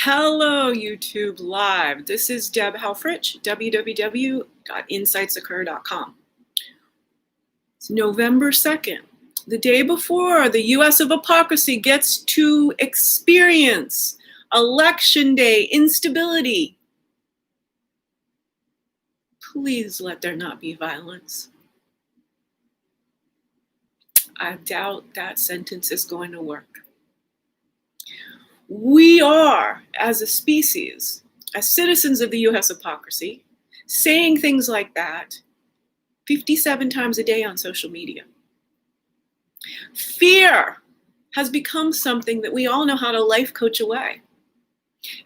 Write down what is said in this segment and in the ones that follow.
Hello, YouTube Live. This is Deb Helfrich, www.insightsoccur.com. It's November 2nd, the day before the US of hypocrisy gets to experience Election Day instability. Please let there not be violence. I doubt that sentence is going to work. We are, as a species, as citizens of the US hypocrisy, saying things like that 57 times a day on social media. Fear has become something that we all know how to life coach away.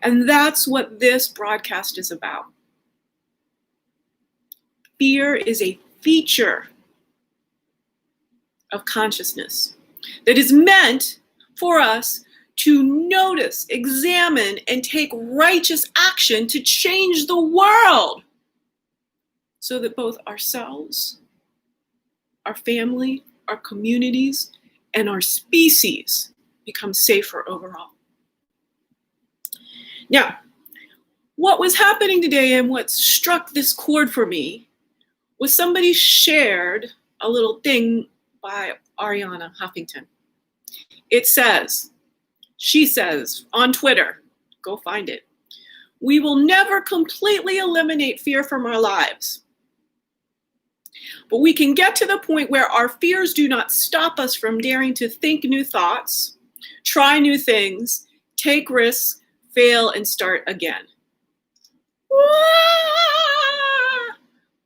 And that's what this broadcast is about. Fear is a feature of consciousness that is meant for us to notice, examine, and take righteous action to change the world so that both ourselves, our family, our communities, and our species become safer overall. Now, what was happening today and what struck this chord for me was somebody shared a little thing by Ariana Huffington. She says on Twitter, go find it, "We will never completely eliminate fear from our lives. But we can get to the point where our fears do not stop us from daring to think new thoughts, try new things, take risks, fail, and start again."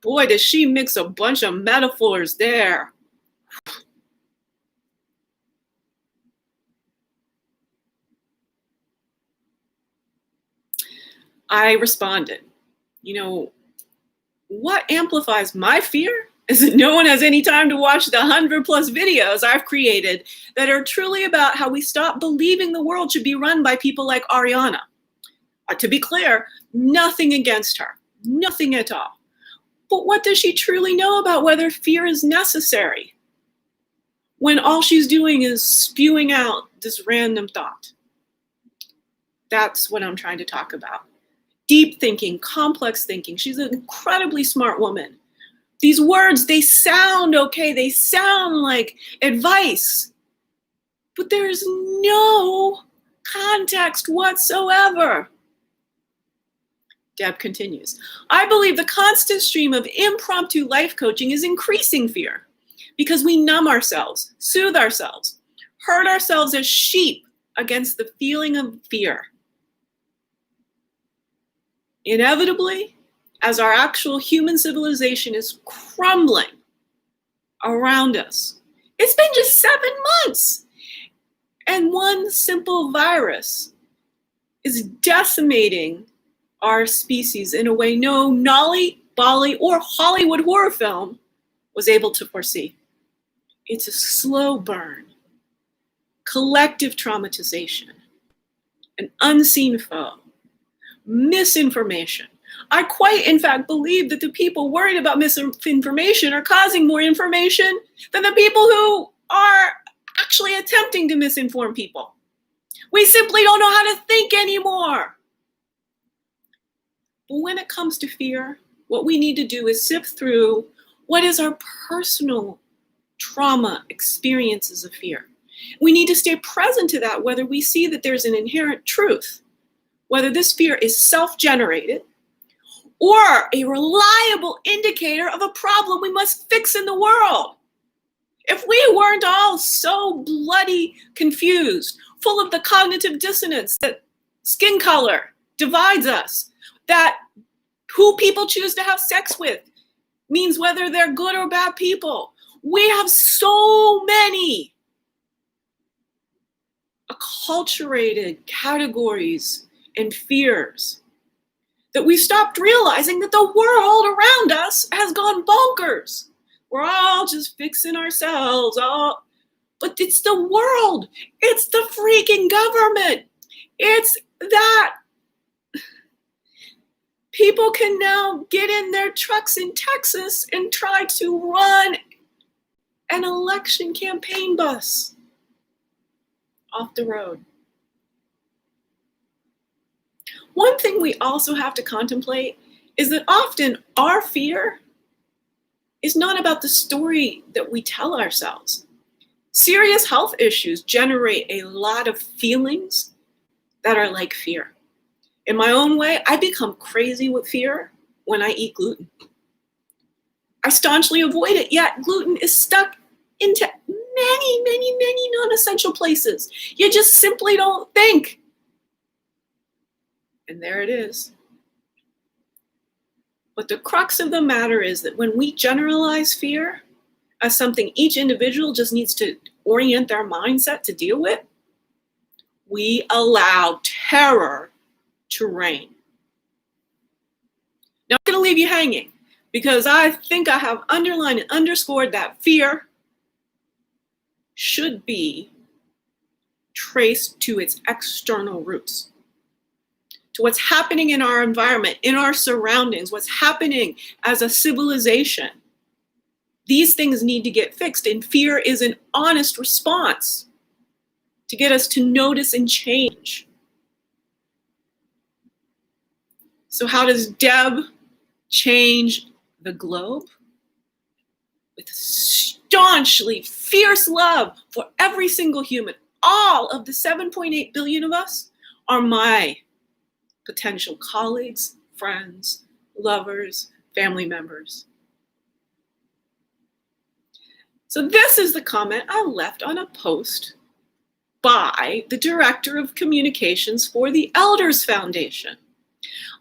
Boy, does she mix a bunch of metaphors there. I responded, what amplifies my fear is that no one has any time to watch the 100+ videos I've created that are truly about how we stop believing the world should be run by people like Ariana. To be clear, nothing against her, nothing at all. But what does she truly know about whether fear is necessary when all she's doing is spewing out this random thought? That's what I'm trying to talk about. Deep thinking, complex thinking. She's an incredibly smart woman. These words, they sound okay. They sound like advice, but there's no context whatsoever. Deb continues, "I believe the constant stream of impromptu life coaching is increasing fear because we numb ourselves, soothe ourselves, herd ourselves as sheep against the feeling of fear. Inevitably, as our actual human civilization is crumbling around us, it's been just 7 months, and one simple virus is decimating our species in a way no Nolly, Bolly, or Hollywood horror film was able to foresee. It's a slow burn, collective traumatization, an unseen foe, misinformation. I quite, in fact, believe that the people worried about misinformation are causing more information than the people who are actually attempting to misinform people. We simply don't know how to think anymore. But when it comes to fear, what we need to do is sift through what is our personal trauma experiences of fear. We need to stay present to that, whether we see that there's an inherent truth, whether this fear is self-generated or a reliable indicator of a problem we must fix in the world. If we weren't all so bloody confused, full of the cognitive dissonance that skin color divides us, that who people choose to have sex with means whether they're good or bad people. We have so many acculturated categories and fears that we stopped realizing that the world around us has gone bonkers. We're all just fixing ourselves, but it's the world. It's the freaking government. It's that people can now get in their trucks in Texas and try to run an election campaign bus off the road. one thing we also have to contemplate is that often our fear is not about the story that we tell ourselves. Serious health issues generate a lot of feelings that are like fear. In my own way, I become crazy with fear when I eat gluten. I staunchly avoid it, yet gluten is stuck into many non-essential places. You just simply don't think. And there it is. But the crux of the matter is that when we generalize fear as something each individual just needs to orient their mindset to deal with, we allow terror to reign. Now, I'm going to leave you hanging because I think I have underlined and underscored that fear should be traced to its external roots, to what's happening in our environment, in our surroundings, what's happening as a civilization. These things need to get fixed, and fear is an honest response to get us to notice and change. So how does Deb change the globe? With staunchly fierce love for every single human. All of the 7.8 billion of us are my potential colleagues, friends, lovers, family members. So this is the comment I left on a post by the Director of Communications for the Elders Foundation.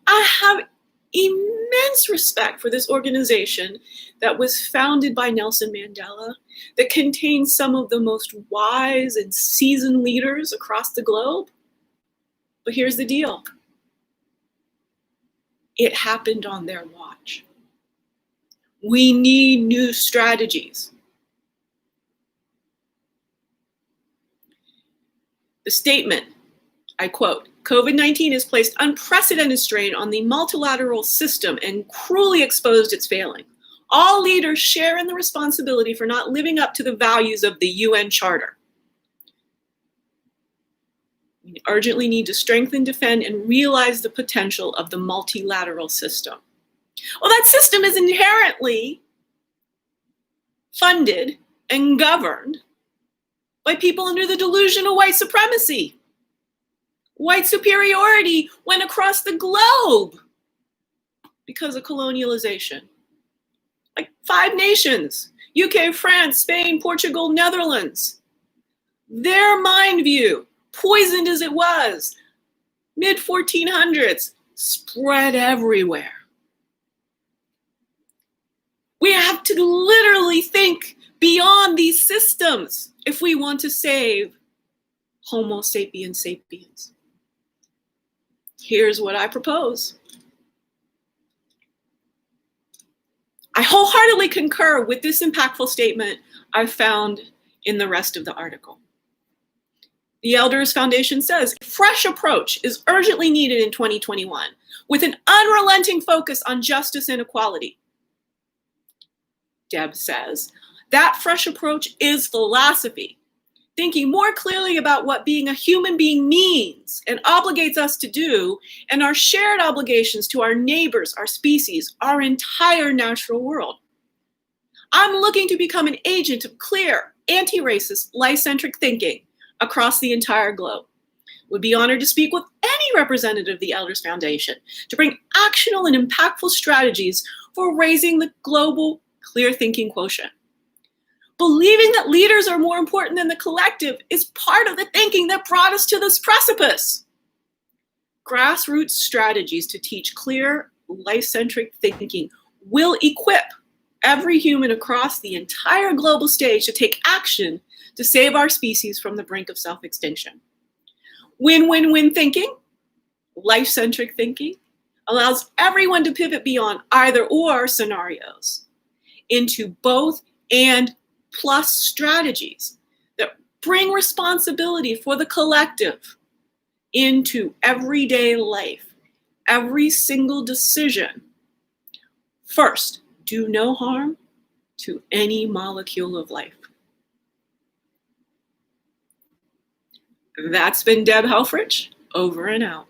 I have immense respect for this organization that was founded by Nelson Mandela, that contains some of the most wise and seasoned leaders across the globe. But here's the deal. It happened on their watch. We need new strategies. The statement, I quote, "COVID-19 has placed unprecedented strain on the multilateral system and cruelly exposed its failing. All leaders share in the responsibility for not living up to the values of the UN Charter. We urgently need to strengthen, defend, and realize the potential of the multilateral system." Well, that system is inherently funded and governed by people under the delusion of white supremacy. White superiority went across the globe because of colonialization. Like 5 nations, UK, France, Spain, Portugal, Netherlands. Their mind view, poisoned as it was, mid-1400s, spread everywhere. We have to literally think beyond these systems if we want to save Homo sapiens sapiens. Here's what I propose. I wholeheartedly concur with this impactful statement I found in the rest of the article. The Elders Foundation says, a fresh approach is urgently needed in 2021 with an unrelenting focus on justice and equality. Deb says, that fresh approach is philosophy, thinking more clearly about what being a human being means and obligates us to do, and our shared obligations to our neighbors, our species, our entire natural world. I'm looking to become an agent of clear, anti-racist, life-centric thinking across the entire globe. Would be honored to speak with any representative of the Elders Foundation to bring actionable and impactful strategies for raising the global clear thinking quotient. Believing that leaders are more important than the collective is part of the thinking that brought us to this precipice. Grassroots strategies to teach clear, life-centric thinking will equip every human across the entire global stage to take action to save our species from the brink of self-extinction. Win-win-win thinking, life-centric thinking, allows everyone to pivot beyond either or scenarios into both and plus strategies that bring responsibility for the collective into everyday life, every single decision. First, do no harm to any molecule of life. That's been Deb Helfrich, over and out.